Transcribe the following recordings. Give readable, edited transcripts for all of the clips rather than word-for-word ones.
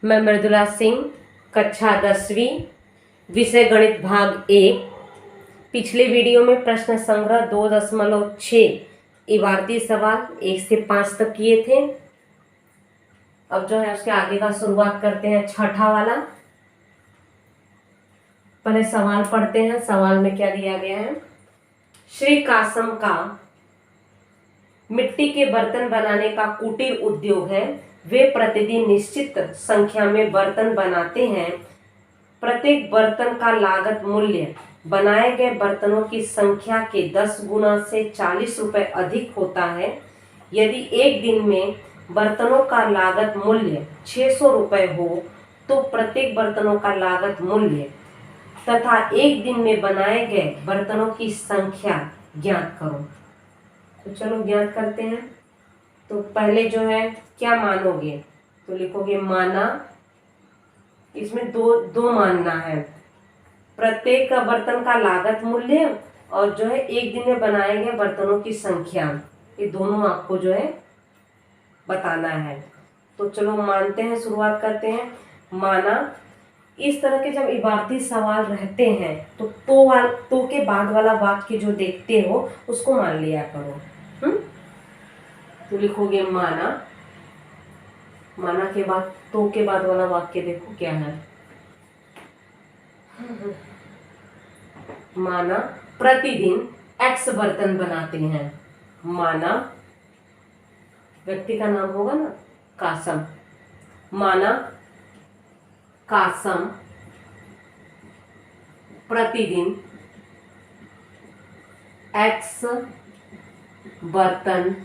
मैं मृदुला सिंह, कक्षा 10वीं, विषय गणित भाग 1। पिछले वीडियो में प्रश्न संग्रह 2.6 इबारती सवाल 1 से 5 तक किए थे। अब जो है उसके आगे का शुरुआत करते हैं, छठा वाला। पहले सवाल पढ़ते हैं। सवाल में क्या दिया गया है? श्री कासम का मिट्टी के बर्तन बनाने का कुटीर उद्योग है। वे प्रतिदिन निश्चित संख्या में बर्तन बनाते हैं। प्रत्येक बर्तन का लागत मूल्य बनाए गए बर्तनों की संख्या के 10 गुना से 40 रुपए अधिक होता है। यदि एक दिन में बर्तनों का लागत मूल्य 600 रुपए हो तो प्रत्येक बर्तनों का लागत मूल्य तथा एक दिन में बनाए गए बर्तनों की संख्या ज्ञात करो। तो चलो ज्ञात करते हैं। तो पहले जो है क्या मानोगे? तो लिखोगे माना। इसमें दो मानना है, प्रत्येक बर्तन का लागत मूल्य और जो है एक दिन में बनाए गए बर्तनों की संख्या। ये दोनों आपको जो है बताना है। तो चलो मानते हैं, शुरुआत करते हैं। माना। इस तरह के जब इबारती सवाल रहते हैं तो के बाद वाला वाक्य जो देखते हो उसको मान लिया करो। तो लिखोगे माना। माना के बाद तो के बाद वाला वाक्य देखो क्या है। माना प्रतिदिन एक्स बर्तन बनाते हैं। माना व्यक्ति का नाम होगा ना, कासम। माना कासम प्रतिदिन एक्स बर्तन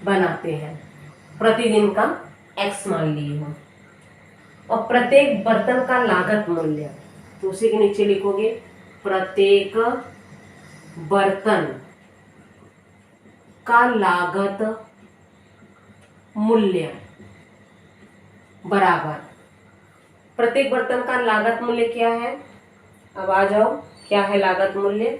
बनाते हैं। प्रतिदिन का एक्स मान लिए हो और प्रत्येक बर्तन का लागत मूल्य, तो उसी के नीचे लिखोगे प्रत्येक बर्तन का लागत मूल्य बराबर। प्रत्येक बर्तन का लागत मूल्य क्या है? अब आ जाओ, क्या है लागत मूल्य?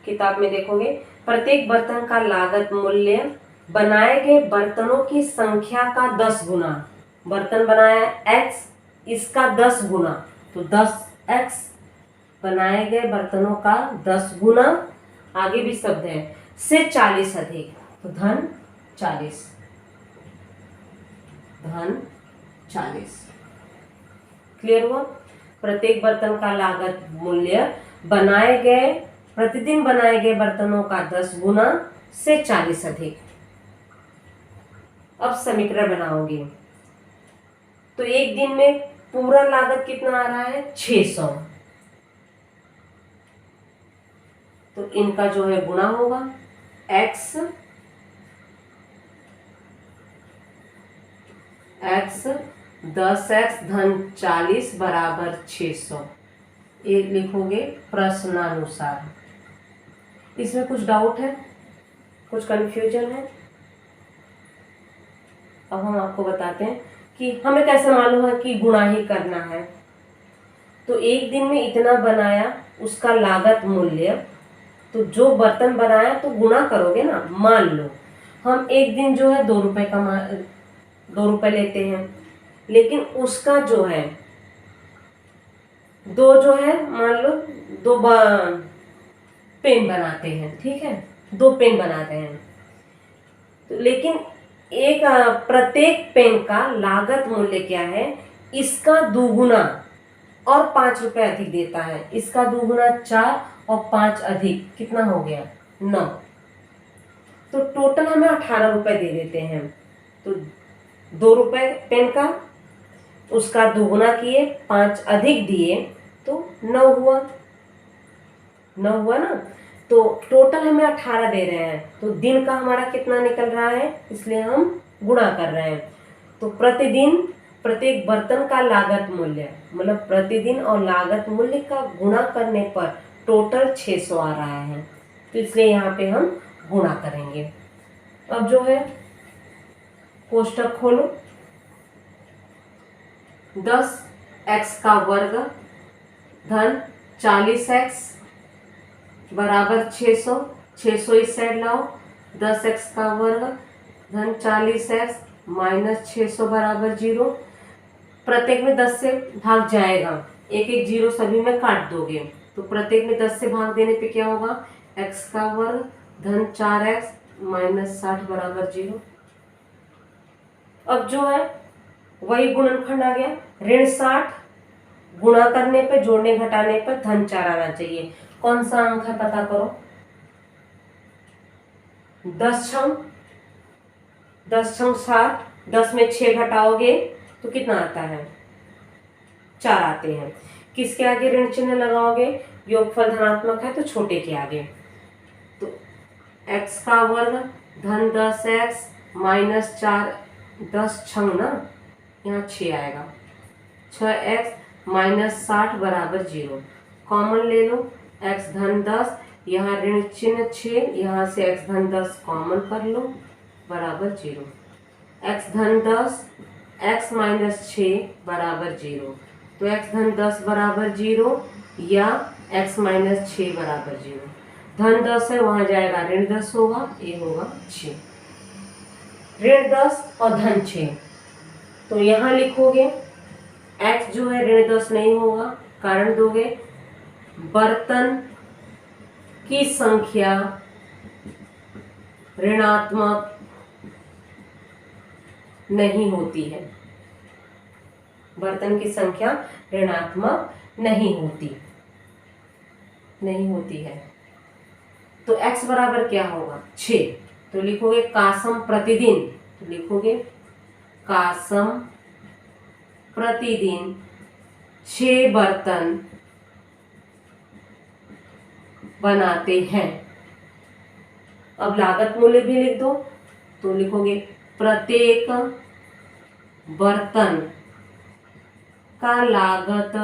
किताब में देखोगे प्रत्येक बर्तन का लागत मूल्य बनाए गए बर्तनों की संख्या का 10 गुना। बर्तन बनाया x, इसका 10 गुना, तो 10x बनाए गए बर्तनों का 10 गुना, आगे भी शब्द है, से 40 अधिक, तो धन 40। धन 40। क्लियर हुआ? प्रत्येक बर्तन का लागत मूल्य प्रतिदिन बनाए गए बर्तनों का 10 गुना से 40 अधिक। अब समीकरण बनाओगे तो एक दिन में पूरा लागत कितना आ रहा है? 600। तो इनका जो है गुणा होगा, x 10x धन 40 बराबर 600। ये लिखोगे प्रश्नानुसार। इसमें कुछ डाउट है, कुछ कंफ्यूजन है? अब हम आपको बताते हैं कि हमें कैसे मालूम है कि गुणा ही करना है। तो एक दिन में इतना बनाया, उसका लागत मूल्य, तो जो बर्तन बनाया तो गुणा करोगे ना। मान लो हम एक दिन जो है 2 रुपए का 2 रुपए लेते हैं, लेकिन उसका जो है जो है मान लो 2 पेन बनाते हैं, ठीक है, 2 पेन बनाते हैं, तो लेकिन एक प्रत्येक पेन का लागत मूल्य क्या है? इसका दुगुना और 5 रुपए अधिक देता है। इसका दुगुना 4 और 5 अधिक कितना हो गया? 9। तो टोटल हमें 18 रुपए दे देते हैं। तो 2 रुपए पेन का, उसका दुगुना किए, 5 अधिक दिए, तो 9 हुआ। 9 हुआ ना। तो टोटल हमें 18 दे रहे हैं, तो दिन का हमारा कितना निकल रहा है, इसलिए हम गुणा कर रहे हैं। तो प्रतिदिन प्रत्येक बर्तन का लागत मूल्य, मतलब प्रतिदिन और लागत मूल्य का गुणा करने पर टोटल 600 आ रहा है, तो इसलिए यहाँ पे हम गुणा करेंगे। अब जो है कोष्टक खोलो। 10x का वर्ग धन 40x बराबर 600। 600 इस साइड लाओ। 10x का वर्ग धन 40x -600 बराबर 0। प्रत्येक में 10 से भाग जाएगा, एक एक जीरो सभी में काट दोगे तो प्रत्येक में 10 से भाग देने पे क्या होगा, x का वर्ग धन 4x -60 बराबर 0। अब जो है वही गुणनखंड आ गया, ऋण 60 गुणा करने पे जोड़ने घटाने पर धन 4 आना चाहिए। कौन सा अंक है पता करो। 10 छंग 60, 10 में 6 घटाओगे तो कितना आता है, 4 आते हैं। किसके आगे ऋण चिन्ह लगाओगे, योगफल धनात्मक है तो छोटे के आगे, तो x का वर्ग धन 10x -4, 10 छंग ना, यहाँ 6 आएगा, 6x -60 बराबर 0। कॉमन ले लो, x धन 10, यहाँ ऋण चिन्ह 6, यहाँ से x धन 10 कॉमन कर लो बराबर 0। x धन 10 x -6 बराबर 0, तो x धन 10 बराबर 0 या x -6 बराबर 0। धन 10 है वहां जाएगा ऋण 10 होगा, ये होगा 6। ऋण 10 और धन 6, तो यहाँ लिखोगे x जो है ऋण 10 नहीं होगा, कारण दोगे बर्तन की संख्या ऋणात्मक नहीं होती है, बर्तन की संख्या ऋणात्मक नहीं होती है। तो x बराबर क्या होगा, 6। तो लिखोगे कासम प्रतिदिन, तो लिखोगे कासम प्रतिदिन 6 बर्तन बनाते हैं। अब लागत मूल्य भी लिख दो, तो लिखोगे प्रत्येक बर्तन का लागत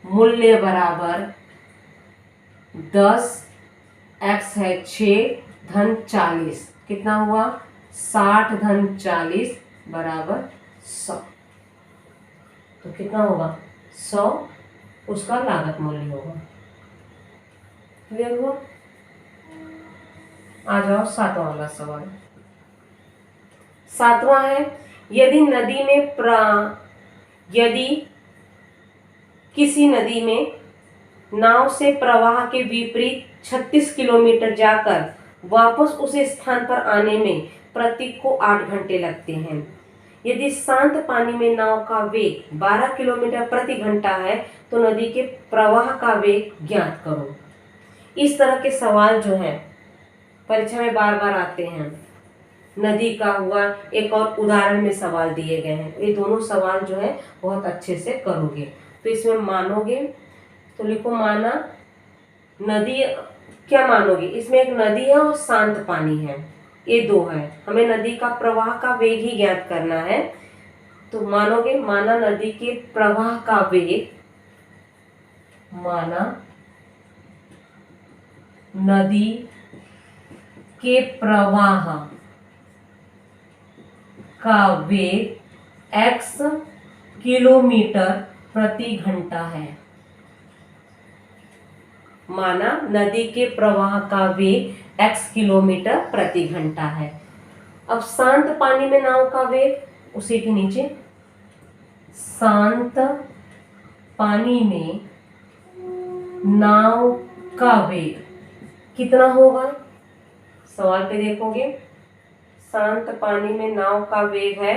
मूल्य बराबर 10, x है 6 धन 40, कितना हुआ 60 धन 40 बराबर 100। तो कितना होगा 100 उसका लागत मूल्य होगा। क्लियर हुआ। आ जाओ 7वां वाला सवाल। 7वां है, यदि किसी नदी में नाव से प्रवाह के विपरीत 36 किलोमीटर जाकर वापस उस स्थान पर आने में प्रतीक को 8 घंटे लगते हैं। यदि शांत पानी में नाव का वेग 12 किलोमीटर प्रति घंटा है तो नदी के प्रवाह का वेग ज्ञात करो। इस तरह के सवाल जो है परीक्षा में बार बार आते हैं। नदी का हुआ, एक और उदाहरण में सवाल दिए गए हैं। ये दोनों सवाल जो है बहुत अच्छे से करोगे। तो इसमें मानोगे तो लिखो माना नदी, क्या मानोगे, इसमें एक नदी है और शांत पानी है, ये दो है। हमें नदी का प्रवाह का वेग ही ज्ञात करना है। तो मानोगे, माना नदी के प्रवाह का वेग, माना नदी के प्रवाह का वेग x किलोमीटर प्रति घंटा है। माना नदी के प्रवाह का वेग x किलोमीटर प्रति घंटा है। अब शांत पानी में नाव का वेग, उसी के नीचे शांत पानी में नाव का वेग कितना होगा, सवाल पे देखोगे। शांत पानी में नाव का वेग है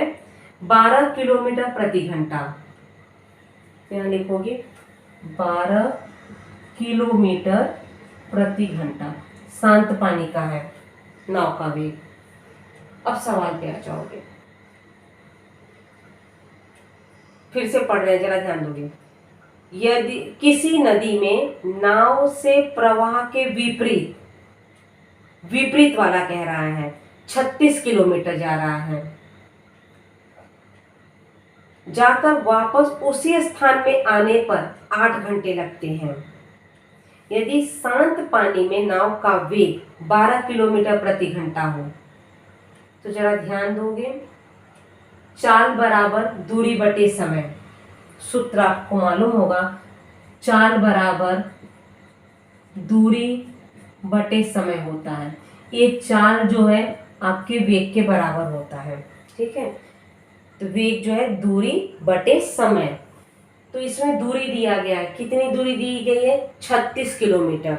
12 किलोमीटर प्रति घंटा। यहाँ लिखोगे 12 किलोमीटर प्रति घंटा शांत पानी का है नाव का वेग। अब सवाल पे आ जाओगे, फिर से पढ़ रहे हैं, जरा ध्यान दोगे। यदि किसी नदी में नाव से प्रवाह के विपरीत वाला कह रहा है 36 किलोमीटर जा रहा है, जाकर वापस उसी स्थान में आने पर 8 घंटे लगते हैं। यदि शांत पानी में नाव का वेग 12 किलोमीटर प्रति घंटा हो, तो जरा ध्यान दोगे, चाल बराबर दूरी बटे समय, सूत्र आपको मालूम होगा, चाल बराबर दूरी बटे समय होता है। ये चाल जो है आपके वेग के बराबर होता है। ठीक है, तो वेग जो है दूरी बटे समय। तो इसमें दूरी दिया गया है, कितनी दूरी दी गई है? 36 किलोमीटर।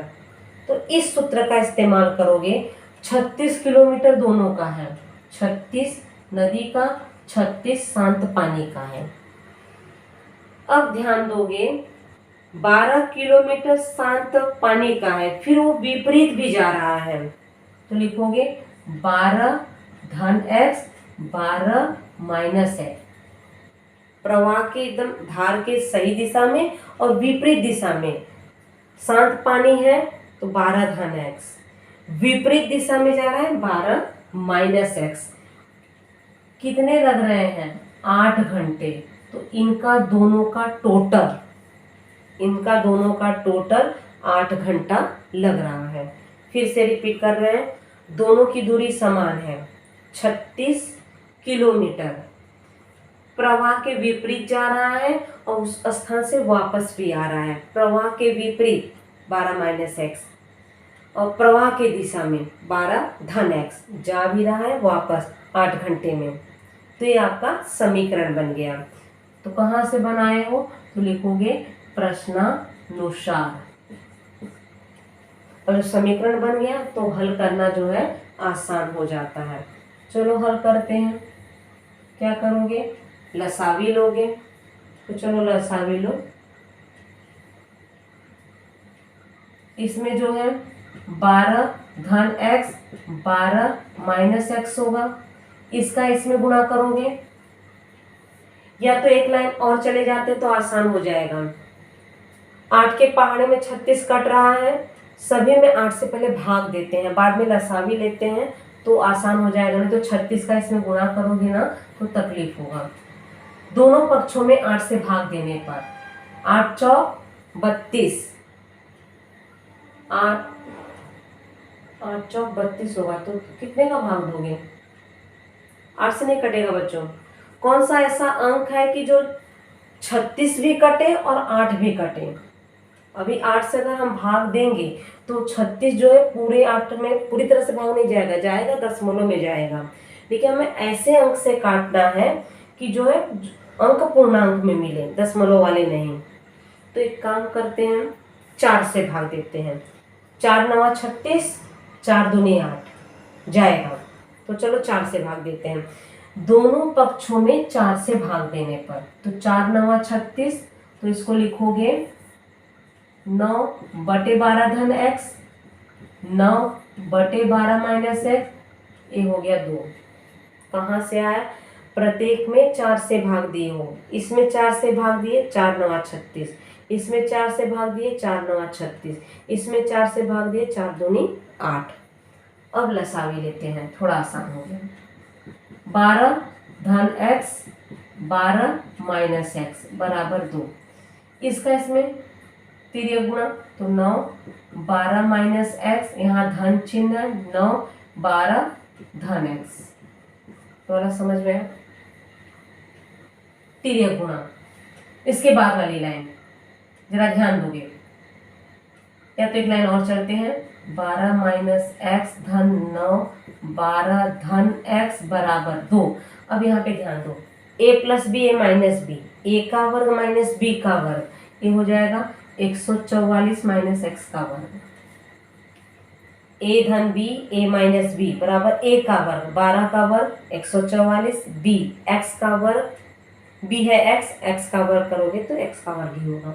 तो इस सूत्र का इस्तेमाल करोगे। 36 किलोमीटर दोनों का है, 36 नदी का, 36 शांत पानी का है। अब ध्यान दोगे, 12 किलोमीटर शांत पानी का है, फिर वो विपरीत भी जा रहा है, तो लिखोगे 12 धन x 12 माइनस x। प्रवाह के एकदम धार के सही दिशा में और विपरीत दिशा में। शांत पानी है तो 12 धन x, विपरीत दिशा में जा रहा है 12 माइनस x। कितने लग रहे हैं? 8 घंटे। तो इनका दोनों का टोटल 8 घंटा लग रहा है। फिर से रिपीट कर रहे हैं, दोनों की दूरी समान है, 36 किलोमीटर। प्रवाह के विपरीत जा रहा है और उस स्थान से वापस भी आ रहा है। प्रवाह के विपरीत 12 माइनस x और प्रवाह के दिशा में 12 धन x, जा भी रहा है वापस 8 घंटे में। तो ये आपका समीकरण बन गया। तो कहाँ से बनाए हो? तो लिखोगे प्रश्नानुसार। और समीकरण बन गया तो हल करना जो है आसान हो जाता है। चलो हल करते हैं। क्या करोगे? लसावी लोगे। तो चलो लसावी लो। इसमें जो है 12 धन x 12 माइनस x होगा। इसका इसमें गुणा करोगे, या तो एक लाइन और चले जाते तो आसान हो जाएगा। 8 के पहाड़े में 36 कट रहा है, सभी में 8 से पहले भाग देते हैं, बाद में लसावी लेते हैं तो आसान हो जाएगा। नहीं तो 36 का इसमें गुणा करोगे ना तो तकलीफ होगा। दोनों पक्षों में 8 से भाग देने पर 8 चौक 32, 8 चौक 32 होगा। तो कितने का भाग दोगे? 8 से नहीं कटेगा बच्चों। कौन सा ऐसा अंक है कि जो 36 भी कटे और 8 भी कटे? अभी 8 से अगर हम भाग देंगे तो 36 जो है पूरे 8 में पूरी तरह से भाग नहीं जाएगा, जाएगा दशमलव में जाएगा। लेकिन हमें ऐसे अंक से काटना है कि जो है अंक पूर्णांक में मिले, दशमलव वाले नहीं। तो एक काम करते हैं, 4 से भाग देते हैं। 4 नवा 36, 4 दूनी 8 जाएगा। तो चलो 4 से भाग देते हैं। दोनों पक्षों में 4 से भाग देने पर तो 4 नवा 36, तो इसको लिखोगे 9 बटे 12 धन x, 9 बटे 12 माइनस x। ये हो गया 2। कहाँ से आया? प्रत्येक में 4 से भाग दिए हो। इसमें 4 से भाग दिए, 4 नवा 36। इसमें 4 से भाग दिए, 4 नवा 36। इसमें 4 से भाग दिए, 4 दूनी 8। अब लसावी लेते हैं, थोड़ा आसान हो गया। 12 धन x 12 माइनस x बराबर 2। इसका इसमें तिर्यक गुणा तो 9 12 माइनस x, यहाँ धन चिन्ह है, 9 12 धन x। थोड़ा समझ में आया? तिर्यक गुणा। इसके बाद वाली लाइन जरा ध्यान दोगे, या तो एक लाइन और चलते हैं। 12 माइनस एक्स धन 9 12 धन x बराबर 2। अब यहाँ पे ध्यान दो, a plus B A minus B, A का वर्ग माइनस बी का वर्ग, ये हो जाएगा 144 माइनस एक्स का वर्ग। a धन b a माइनस बी बराबर a का वर्ग, 12 का वर्ग 144, b x का वर्ग, b है x का वर्ग करोगे तो x का वर्ग ही होगा।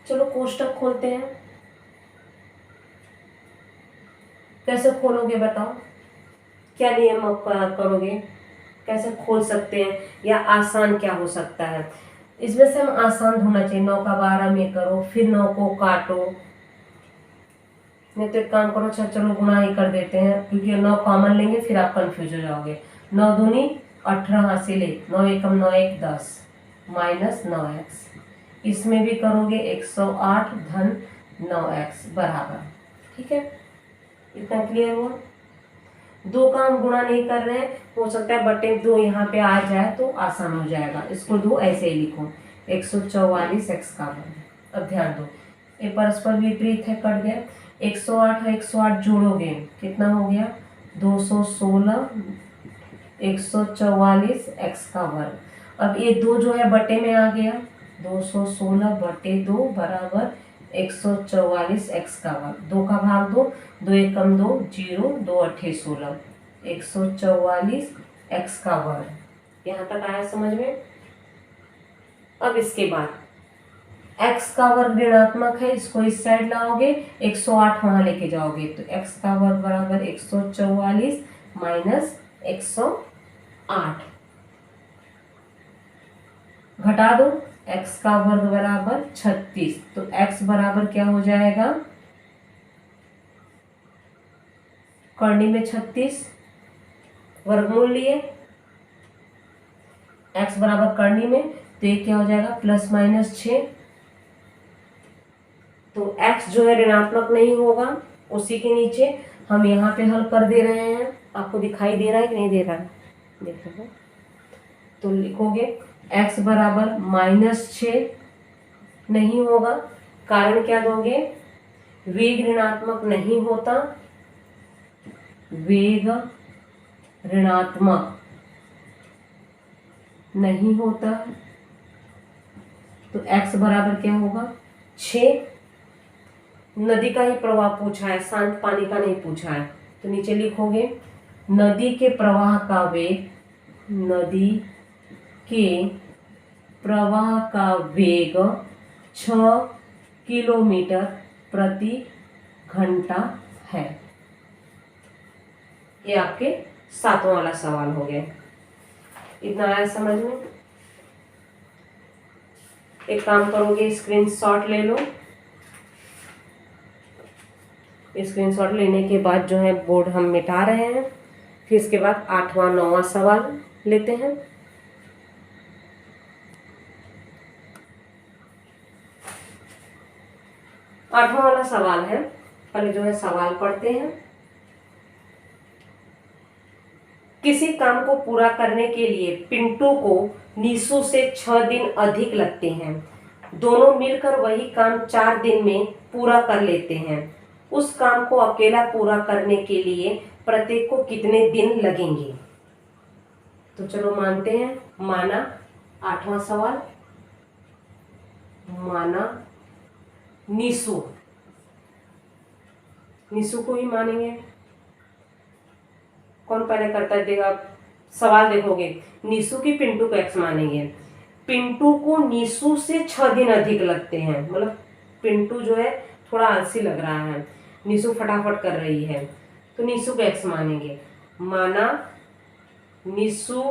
चलो कोष्टक खोलते हैं। कैसे खोलोगे बताओ? क्या नियम करोगे? कैसे खोल सकते हैं, या आसान क्या हो सकता है? इसमें से हम आसान होना चाहिए। 9 का 12 में करो, फिर 9 को काटो। नहीं तो एक काम करो, चलो गुणा ही कर देते हैं, क्योंकि 9 कॉमन लेंगे फिर आप कंफ्यूज हो जाओगे। 9 दूनी 18 हासिल 1, 9 एकम 9 1 10 माइनस 9x। इसमें भी करोगे 108 धन 9x बराबर। ठीक है, इतना क्लियर हुआ? 2 का हम गुणा नहीं कर रहे हैं, हो सकता है बटे 2 यहाँ पे आ जाए तो आसान हो जाएगा। इसको 2 ऐसे ही लिखो, 144 x का वर्ग। अब ध्यान दो, ये परस्पर विपरीत है, कट गया। 108 और 108 जोड़ोगे कितना हो गया? 216 144 x का वर्ग। अब ये 2 जो है बटे में आ गया, 216 बटे 2 बराबर 144 x का वर्ग। 2 का भाग 2, 2 एकम 2, 0, 2 अट्ठे 16, 144 x का वर्ग। यहाँ तक आया समझ में। अब इसके बाद x का वर्ग ऋणात्मक है, इसको इस साइड लाओगे, 108 वहां लेके जाओगे, तो x का वर्ग बराबर 144 माइनस 108, घटा दो, x का वर्ग बराबर 36, तो x बराबर क्या हो जाएगा, करनी में 36 वर्गमूल लिए, x बराबर करनी में, तो ये क्या हो जाएगा प्लस माइनस 6। तो x जो है ऋणात्मक नहीं होगा, उसी के नीचे हम यहाँ पे हल कर दे रहे हैं। आपको दिखाई दे रहा है कि नहीं दे रहा है, देख लो। तो लिखोगे x बराबर -6 नहीं होगा, कारण क्या दोगे, वेग ऋणात्मक नहीं होता, वेग ऋणात्मक नहीं होता, तो x बराबर क्या होगा 6। नदी का ही प्रवाह पूछा है, शांत पानी का नहीं पूछा है, तो नीचे लिखोगे नदी के प्रवाह का वेग, नदी के प्रवाह का वेग 6 किलोमीटर प्रति घंटा है। ये आपके 7वां वाला सवाल हो गया। इतना आया समझ में। एक काम करोगे, स्क्रीनशॉट ले लो। स्क्रीनशॉट लेने के बाद जो है बोर्ड हम मिटा रहे हैं, फिर इसके बाद 8वां 9वां सवाल लेते हैं। आठवां वाला सवाल है, पहले जो है सवाल पढ़ते हैं। किसी काम को पूरा करने के लिए पिंटू को नीसू से 6 दिन अधिक लगते हैं। दोनों मिलकर वही काम 4 दिन में पूरा कर लेते हैं। उस काम को अकेला पूरा करने के लिए प्रत्येक को कितने दिन लगेंगे। तो चलो मानते हैं, माना 8वां सवाल, माना नीसू को ही मानेंगे। कौन पहले करता है देगा, सवाल देखोगे, नीसू की पिंटू को x मानेंगे। पिंटू को नीसू से 6 दिन अधिक लगते हैं, मतलब पिंटू जो है थोड़ा आलसी लग रहा है, नीसू फटाफट कर रही है, तो नीसू को x मानेंगे। माना नीसू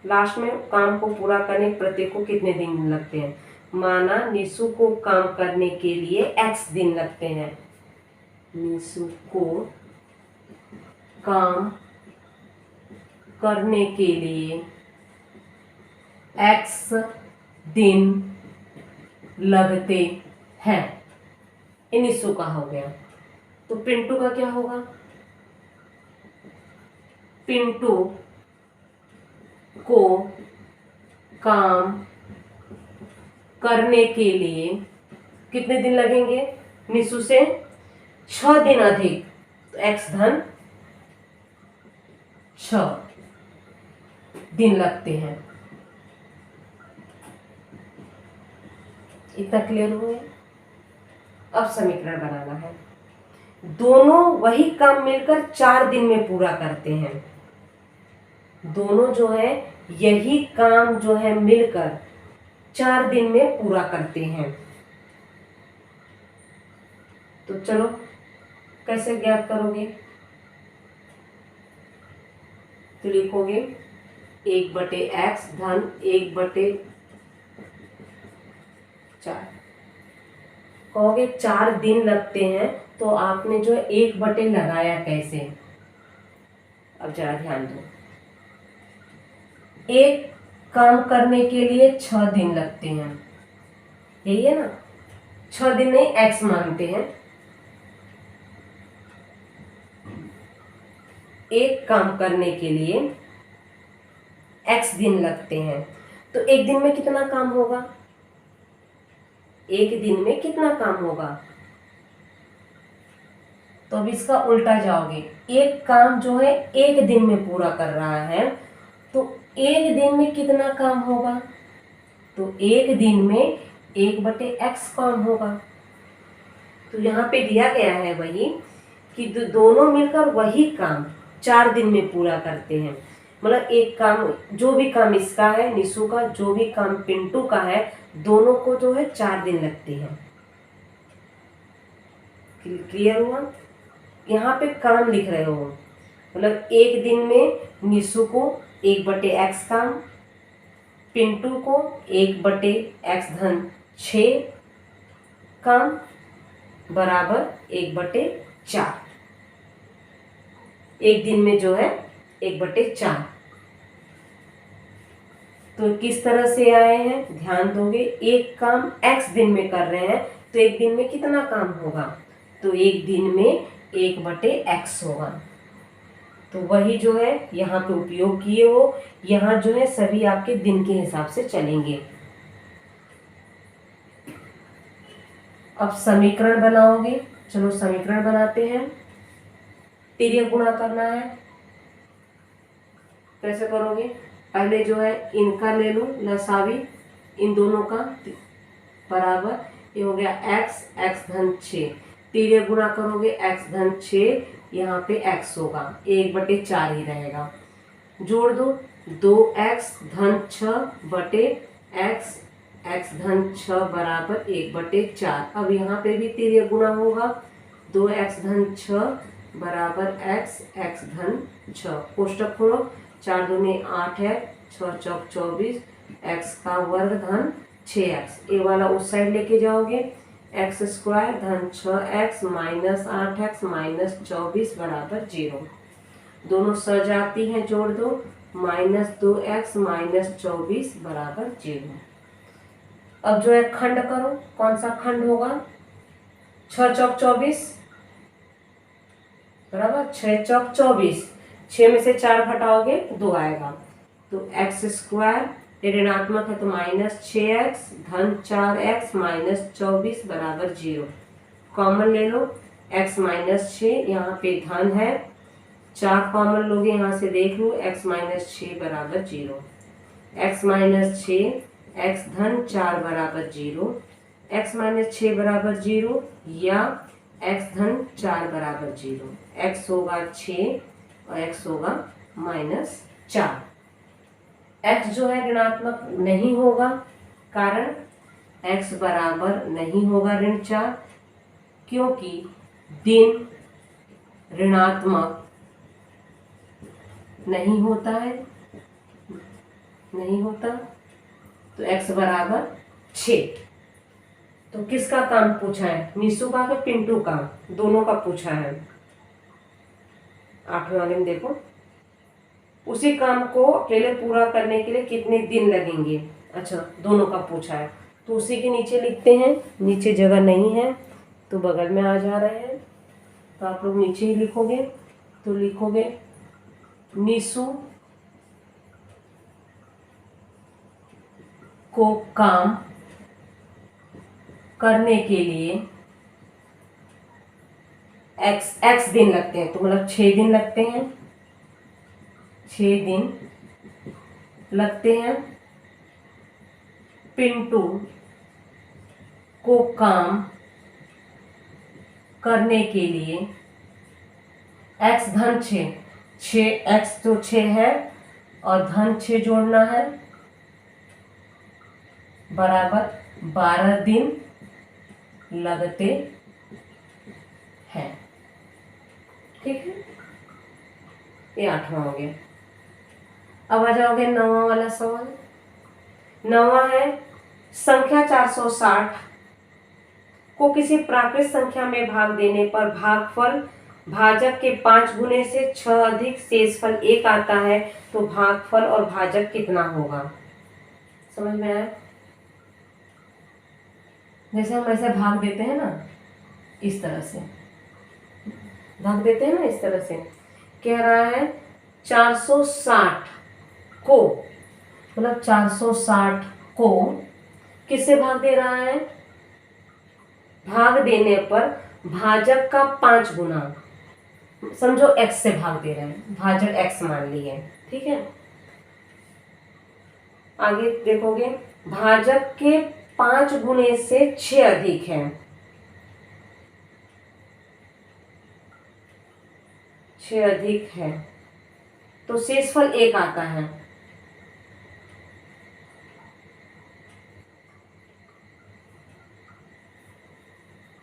लास्ट में काम को पूरा करने प्रत्येक को कितने दिन लगते हैं। माना नीसू को काम करने के लिए x दिन लगते हैं। नीसू को काम करने के लिए x दिन लगते हैं। ये नीसू का हो गया। तो पिंटू का क्या होगा, पिंटू को काम करने के लिए कितने दिन लगेंगे, नीसू से 6 दिन अधिक, तो x धन 6 दिन लगते हैं। इतना क्लियर हो गया। अब समीकरण बनाना है। दोनों वही काम मिलकर 4 दिन में पूरा करते हैं। दोनों जो है यही काम जो है मिलकर 4 दिन में पूरा करते हैं। तो चलो कैसे ज्ञात करोगे, तो लिखोगे 1/x धन 1/4। कहोगे 4 दिन लगते हैं, तो आपने जो 1/, लगाया कैसे। अब जरा ध्यान दो, एक काम करने के लिए 6 दिन लगते हैं, यही है ना, 6 दिन नहीं x मानते हैं। एक काम करने के लिए x दिन लगते हैं, तो एक दिन में कितना काम होगा, एक दिन में कितना काम होगा, तो अब इसका उल्टा जाओगे, एक काम जो है एक दिन में पूरा कर रहा है, तो एक दिन में कितना काम होगा? तो एक दिन में 1/x काम होगा। तो यहाँ पे दिया गया है वही कि दोनों मिलकर वही काम 4 दिन में पूरा करते हैं। मतलब एक काम, जो भी काम इसका है निशु का, जो भी काम पिंटू का है, दोनों को जो है 4 दिन लगते हैं। क्लियर हुआ? यहाँ पे काम लिख रहे हो, मतलब एक दिन में निशु को 1/x काम, पिंटू को 1/x-6 काम बराबर 1/4। एक दिन में जो है 1/4। तो किस तरह से आए हैं ध्यान दोगे, एक काम x दिन में कर रहे हैं तो एक दिन में कितना काम होगा? तो एक दिन में 1/x होगा। तो वही जो है यहाँ पे उपयोग किए हो। यहाँ जो है सभी आपके दिन के हिसाब से चलेंगे। अब समीकरण बनाओगे, चलो समीकरण बनाते हैं। तिर्यक गुणा करना है, कैसे करोगे? पहले जो है इनका ले लो लसावी, इन दोनों का बराबर, ये हो गया x/6। तिर्यक गुणा करोगे x/6, यहाँ पे x होगा 1/4 ही रहेगा। जोड़ दो 2x/6 बटे x/6 बराबर 1/4। अब यहाँ पे भी तिर्यक गुणा होगा, 2x/6 बराबर x/6। कोष्टक खोलो, 4 दूनी 8 है, 6 चौक 24, x का वर्ग धन 6x। ये वाला उस साइड लेके जाओगे, x² धन 6x माइनस 8x माइनस 24 बराबर 0। दोनों सजाती हैं, जोड़ दो, -2x माइनस 24 बराबर 0। अब जो है खंड करो, कौन सा खंड होगा? 6 चौक 24 बराबर 6 चौक 24, 6 में से 4 घटाओगे 2 आएगा। तो x² ऋणात्मक है तो -6x धन 4x माइनस 24 बराबर 0। कॉमन ले लो, x-6 यहाँ पे धन है, 4 कॉमन लोगे यहाँ से, देख लो x-6 बराबर 0। x-6 x धन 4 बराबर 0, x-6 बराबर 0 या x धन 4 बराबर 0। x होगा 6 और x होगा -4। x जो है ऋणात्मक नहीं होगा, कारण x बराबर नहीं होगा ऋण 4, क्योंकि दिन ऋणात्मक नहीं होता है, नहीं होता। तो x बराबर 6। तो किसका काम पूछा है? निशु का कि पिंटू का? दोनों का पूछा है। 8वें वाले में देखो, उसी काम को अकेले पूरा करने के लिए कितने दिन लगेंगे? अच्छा, दोनों का पूछा है, तो उसी के नीचे लिखते हैं। नीचे जगह नहीं है तो बगल में आ जा रहे हैं, तो आप लोग नीचे ही लिखोगे। तो लिखोगे निशु को काम करने के लिए x दिन लगते हैं, तो मतलब 6 दिन लगते हैं, 6 दिन लगते हैं। पिंटू को काम करने के लिए x धन 6, 6x तो 6 है और धन 6 जोड़ना है, बराबर 12 दिन लगते हैं। ठीक है, ये 8वां हो गया। अब आ जाओगे 9वां वाला सवाल। 9वां है, संख्या 460 को किसी प्राकृत संख्या में भाग देने पर भागफल भाजक के 5 गुने से 6 अधिक शेषफल 1 आता है, तो भागफल और भाजक कितना होगा? समझ में आया? जैसे हम ऐसे भाग देते हैं ना, इस तरह से भाग देते हैं ना, इस तरह से। कह रहा है 460 को, मतलब 460 को किससे भाग दे रहा है? भाग देने पर भाजक का 5 गुना, समझो x से भाग दे रहे हैं, भाजक x मान लिए, ठीक है। आगे देखोगे, भाजक के 5 गुने से 6 अधिक है, 6 अधिक है, तो शेषफल 1 आता है।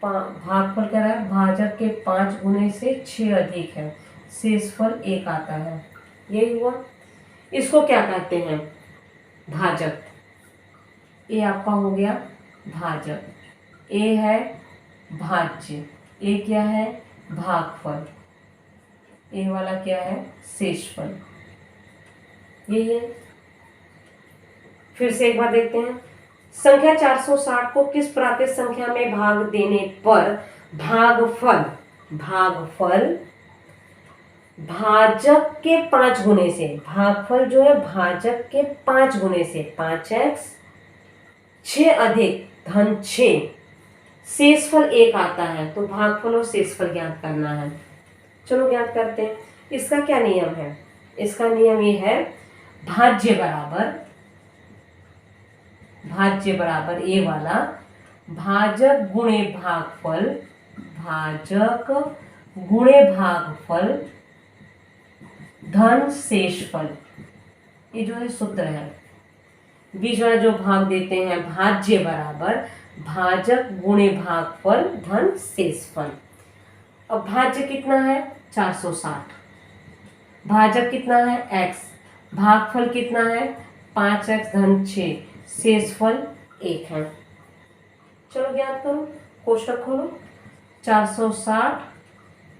भागफल क्या है, भाजक के 5 गुने से 6 अधिक है, शेषफल 1 आता है, यही हुआ। इसको क्या कहते हैं, भाजक। ये आपका हो गया भाजक, ए है भाज्य, ए क्या है भागफल, ए वाला क्या है शेषफल, यही है। फिर से एक बार देखते हैं, संख्या 460 को किस प्राकृत संख्या में भाग देने पर भागफल भाजक के 5 गुने से, भागफल जो है भाजक के 5 गुने से 5x 6 अधिक धन 6, शेषफल 1 आता है। तो भागफल और शेषफल ज्ञात करना है। चलो ज्ञात करते हैं। इसका क्या नियम है, इसका नियम ये है, भाज्य बराबर ए वाला भाजक गुणे भागफल, भाजक गुणे भागफल धन शेषफल, ये जो है सूत्र है। बीच वाला जो भाग देते हैं, भाज्य बराबर भाजक गुणे भागफल धन शेषफल। अब भाज्य कितना है 460, भाजक कितना है x, भागफल कितना है 5x धन 6, शेषफल 1 है। चलो ज्ञात करो, कोष्टक खोलो, 460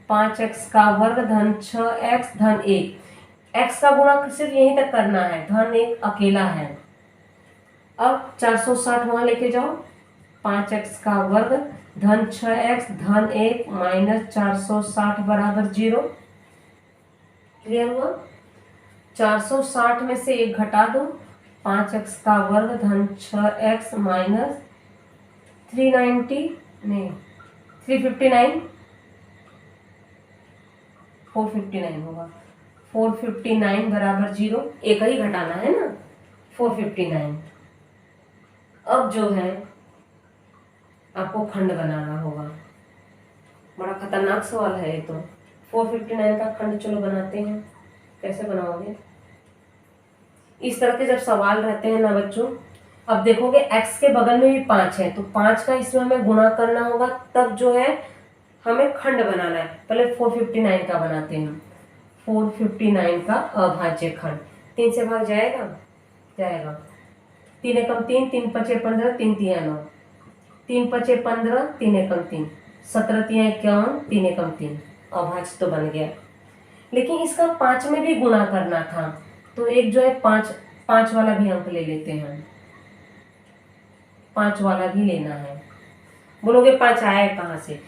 5x का वर्ग धन 6x धन 1, x का गुणा सिर्फ यहीं तक करना है, धन 1 अकेला है। अब 460 वहां लेके जाओ, 5x का वर्ग धन 6x धन 1 माइनस 460 बराबर 0। क्लियर हुआ। 460 में से 1 घटा दो, 5x का वर्ग धन 6x माइनस 359 459 होगा, 459 बराबर 0, एक ही घटाना है ना 459। अब जो है आपको खंड बनाना होगा, बड़ा खतरनाक सवाल है ये तो। 459 का खंड चलो बनाते हैं, कैसे बनाओगे। इस तरह के जब सवाल रहते हैं ना बच्चों, अब देखोगे x के बगल में भी 5 है, तो 5 का इसमें हमें गुणा करना होगा, तब जो है हमें खंड बनाना है। पहले 459 का बनाते हैं, 459 का अभाज्य खंड। 3 से भाग जाएगा, 3 एकम 3, 3 पचे 15, 3 तिया 9, 3 पचे 15, 3 एकम 3, 17 तिया 51, 3 एकम 3, अभाज्य तो बन गया। लेकिन इसका 5 में भी गुणा करना था, तो एक जो है 5 वाला भी अंक ले लेते हैं, 5 वाला भी लेना है। बोलोगे 5 आया कहाँ से,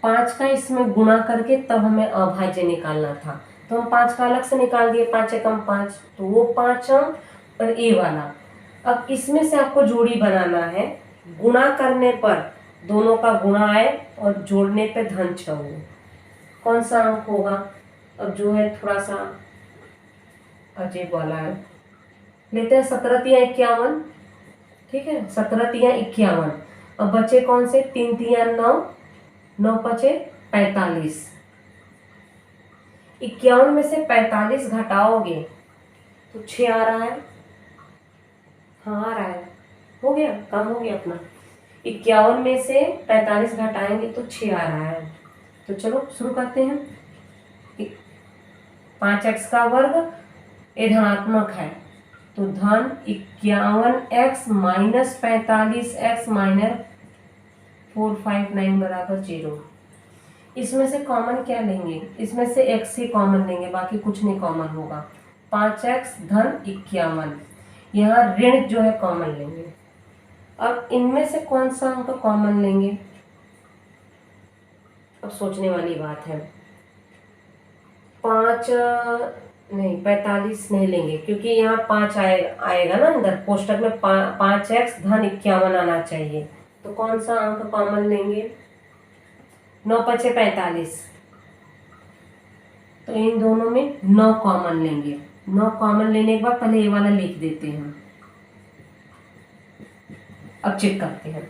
5 का इसमें गुणा करके तब हमें अभाज्य निकालना था, तो हम 5 का अलग से निकाल दिए, 5 एकम 5, तो वो 5 अंक और ए वाला। अब इसमें से आपको जोड़ी बनाना है, गुणा करने पर दोनों का गुणा आए और जोड़ने पे धन 6 हो, कौन सा अंक होगा। अब जो है थोड़ा सा अजीब वाला है, लेते हैं 17 तिया 51, ठीक है 17 तिया 51। अब बचे कौन से, 3 तिया 9, 9 पचे 45, 51 में से 45 घटाओगे तो 6 आ रहा है, हाँ आ रहा है, हो गया काम हो गया अपना। 51 में से 45 घटाएंगे तो 6 आ रहा है। तो चलो शुरू करते हैं। 5x का वर्ग ये धनात्मक है, तो धन 51x माइनस 45x माइनस 459 बराबर 0। इसमें से कॉमन क्या लेंगे, इसमें से x ही कॉमन लेंगे, बाकी कुछ नहीं कॉमन होगा। 5x धन 51, यहाँ ऋण जो है कॉमन लेंगे। अब इनमें से कौन सा अंक कॉमन लेंगे, अब सोचने वाली बात है। 45 नहीं लेंगे, क्योंकि यहाँ 5 आएगा ना अंदर कोष्टक में, 5x धन 51 आना चाहिए, तो कौन सा अंक कॉमन लेंगे, 9 पचे 45, तो इन दोनों में 9 कॉमन लेंगे। 9 कॉमन लेने के बाद पहले ये वाला लिख देते हैं। अब चेक करते हैं।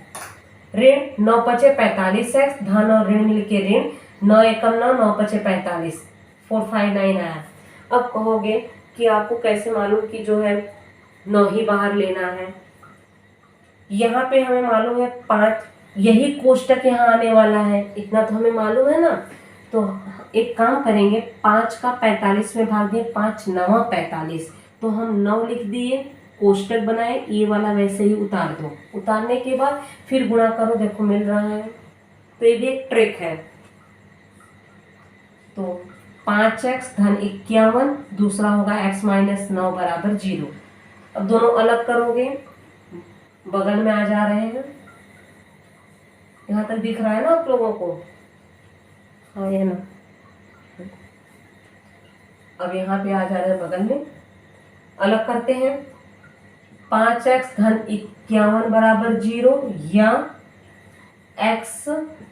ऋण 9 पचे 45x, धन और ऋण मिलके ऋण 9 एकम 9, 9 पचे 45, 459 आया। अब कहोगे कि आपको कैसे मालूम कि जो है 9 ही बाहर लेना है। यहाँ पे हमें मालूम है 5, यही कोष्टक यहाँ आने वाला है, इतना तो हमें मालूम है ना। तो एक काम करेंगे, 5 का 45 में भाग दिए, 5 9 45, तो हम 9 लिख दिए, कोष्टक बनाए, ये वाला वैसे ही उतार दो। उतारने के बाद फिर गुणा करो, देखो मिल रहा है। तो ये भी एक ट्रिक है। तो 5x धन 51, दूसरा होगा x माइनस 9 बराबर 0। अब दोनों अलग करोगे, बगल में आ जा रहे हैं। यहाँ तक दिख रहा है ना आप लोगों को? हाँ ये ना। अब यहाँ पे आ जा रहे हैं बगल में, अलग करते हैं। 5x धन 51 बराबर 0 या x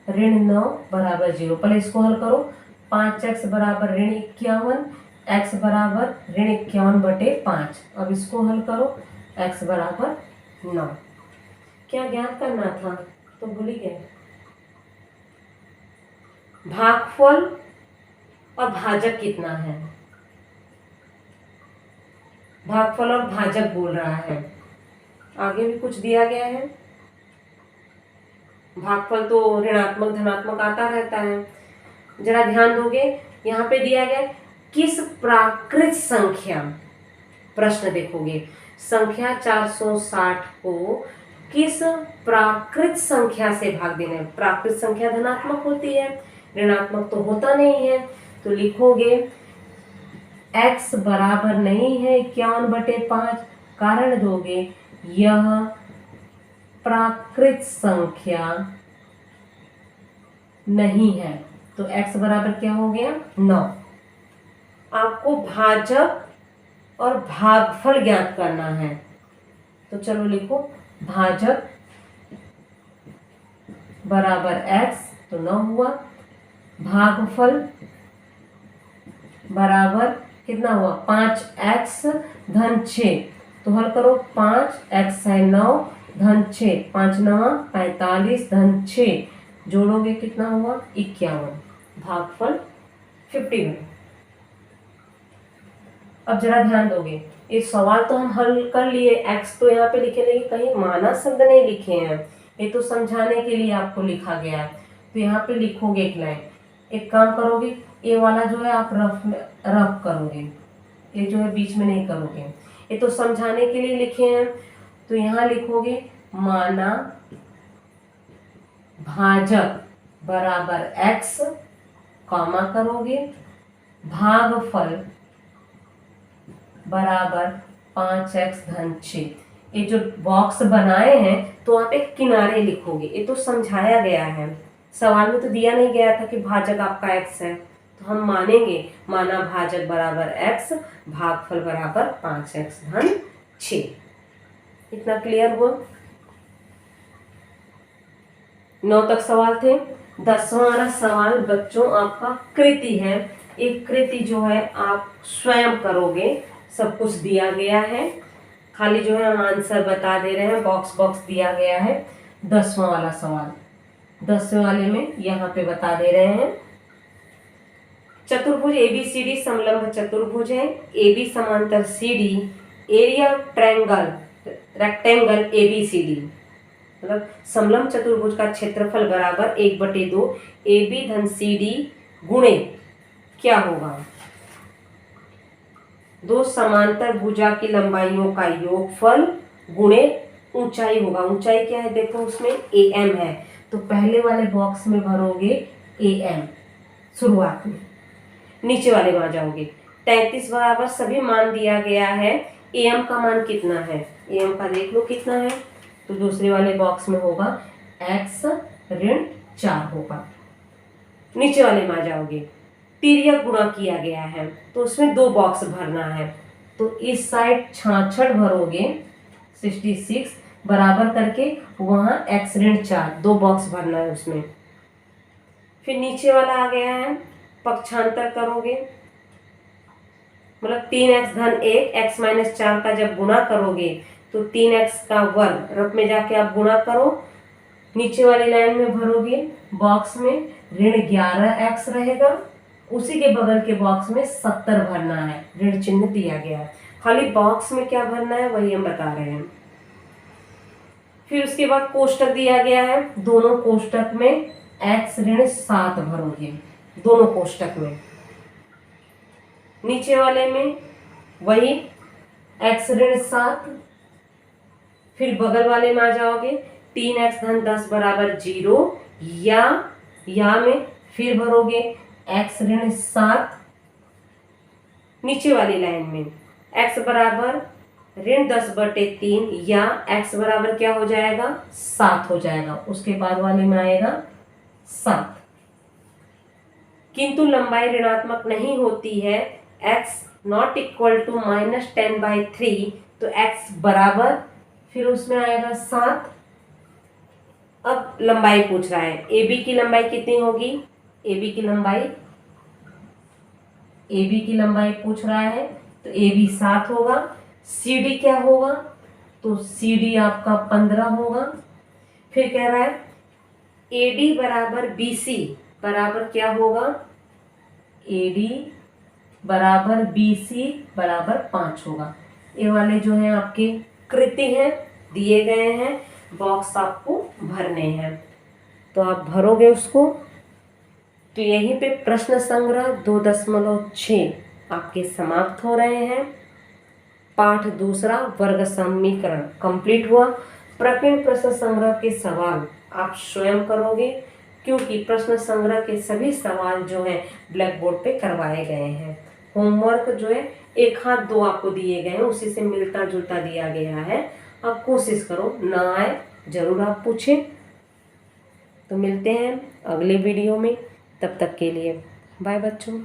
ऋण 9 बराबर 0। पहले इसको हल करो। 5x बराबर ऋण 51, x बराबर ऋण 51 बटे 5। अब इसको हल करो, x बराबर 9। क्या ज्ञात करना था तो भूल ही गए। भागफल और भाजक कितना है? भागफल और भाजक बोल रहा है। आगे भी कुछ दिया गया है। भागफल तो ऋणात्मक धनात्मक आता रहता है। जरा ध्यान दोगे, यहाँ पे दिया गया किस प्राकृत संख्या, प्रश्न देखोगे, संख्या 460 को किस प्राकृत संख्या से भाग देना है। प्राकृत संख्या धनात्मक होती है, ऋणात्मक तो होता नहीं है। तो लिखोगे x बराबर नहीं है 51 बटे 5, कारण दोगे यह प्राकृत संख्या नहीं है। तो x बराबर क्या हो गया 9। आपको भाजक और भागफल ज्ञात करना है। तो चलो लिखो, भाजक बराबर x, तो 9 हुआ। भागफल बराबर कितना हुआ 5x धन 6। तो हल करो, 5x है 9 धन 6, 5 9 45 धन 6, जोड़ोगे कितना हुआ 51। भागफल 51। अब जरा ध्यान दोगे, इस सवाल तो हम हल कर लिए, x तो यहाँ पे लिखे नहीं, कहीं माना शब्द नहीं लिखे हैं, ये तो समझाने के लिए आपको लिखा गया है। तो यहाँ पे लिखोगे एक लाइन। एक काम करोगे, ये वाला जो है आप रफ करोगे, ये जो है बीच में नहीं करोगे, ये तो समझाने के लिए लिखे हैं। तो यहाँ लिखोगे माना भाजक बराबर x, कॉमा करोगे, भागफल बराबर 5x धन 6। ये जो बॉक्स बनाए हैं तो आप एक किनारे लिखोगे, ये तो समझाया गया है। सवाल में तो दिया नहीं गया था कि भाजक आपका x है, तो हम मानेंगे माना भाजक बराबर x, भागफल बराबर 5x धन 6। इतना क्लियर हुआ? 9 तक सवाल थे। 10वां वाला सवाल बच्चों आपका कृति है। एक कृति जो है आप स्वयं करोगे, सब कुछ दिया गया है, खाली जो है हम आंसर बता दे रहे हैं, बॉक्स दिया गया है। 10वां वाला सवाल, 10वें वाले में यहाँ पे बता दे रहे हैं। चतुर्भुज ABCD समलंब चतुर्भुज है, AB समांतर CD, area triangle rectangle ABCD, मतलब समलंब चतुर्भुज का क्षेत्रफल बराबर 1/2 AB धन CD गुणे क्या होगा, दो समांतर भुजा की लंबाइयों का योगफल गुणे ऊंचाई होगा। ऊंचाई क्या है देखो, उसमें AM है, तो पहले वाले बॉक्स में भरोगे AM शुरुआत में, नीचे वाले में आ जाओगे। 33 बराबर सभी मान दिया गया है, AM का मान कितना है, AM का देख लो कितना है, तो दूसरे वाले बॉक्स में होगा x ऋण 4 होगा। नीचे वाले में आ जाओगे, तिर्यक गुणा किया गया है तो उसमें 2 बॉक्स भरना है, तो इस साइड 66 भरोगे 66 बराबर करके वहां x ऋण 4, 2 बॉक्स भरना है उसमें। फिर नीचे वाला आ गया है, पक्षांतर करोगे, मतलब 3x धन 1 x माइनस 4 का जब गुणा करोगे तो 3x का वर्ग रफ में जाके आप गुणा करो, नीचे वाली लाइन में भरोगे, बॉक्स में ऋण 11x रहेगा, उसी के बगल के बॉक्स में 70 भरना है, ऋण चिन्ह दिया गया है, खाली बॉक्स में क्या भरना है वही हम बता रहे हैं। फिर उसके बाद कोष्टक दिया गया है, दोनों कोष्टक में x ऋण 7 भरोगे, दोनों कोष्टक में, नीचे वाले में वही x ऋण 7, फिर बगल वाले में आ जाओगे 3x धन 10 बराबर 0, या में फिर भरोगे x ऋण 7, नीचे वाली लाइन में x बराबर ऋण 10/3 या x बराबर क्या हो जाएगा 7 हो जाएगा, उसके बाद वाले में आएगा 7। किंतु लंबाई ऋणात्मक नहीं होती है, x नॉट इक्वल टू -10/3, तो x बराबर फिर उसमें आएगा 7। अब लंबाई पूछ रहा है, AB की लंबाई कितनी होगी, AB की लंबाई पूछ रहा है, तो AB 7 होगा। CD क्या होगा, तो CD आपका 15 होगा। फिर कह रहा है AD बराबर BC बराबर क्या होगा, AD बराबर BC बराबर 5 होगा। ये वाले जो है आपके कृति हैं, दिए गए हैं, बॉक्स आपको भरने हैं, तो आप भरोगे उसको। तो यहीं पे प्रश्न संग्रह 2.6 आपके समाप्त हो रहे हैं। पाठ दूसरा वर्ग समीकरण कंप्लीट हुआ। प्रकीर्ण प्रश्न संग्रह के सवाल आप स्वयं करोगे, क्योंकि प्रश्न संग्रह के सभी सवाल जो है ब्लैक बोर्ड पे करवाए गए हैं। होमवर्क जो है 1 हाथ 2 आपको दिए गए हैं, उसी से मिलता जुलता दिया गया है। आप कोशिश करो, ना आए जरूर आप पूछें। तो मिलते हैं अगले वीडियो में, तब तक के लिए बाय बच्चों।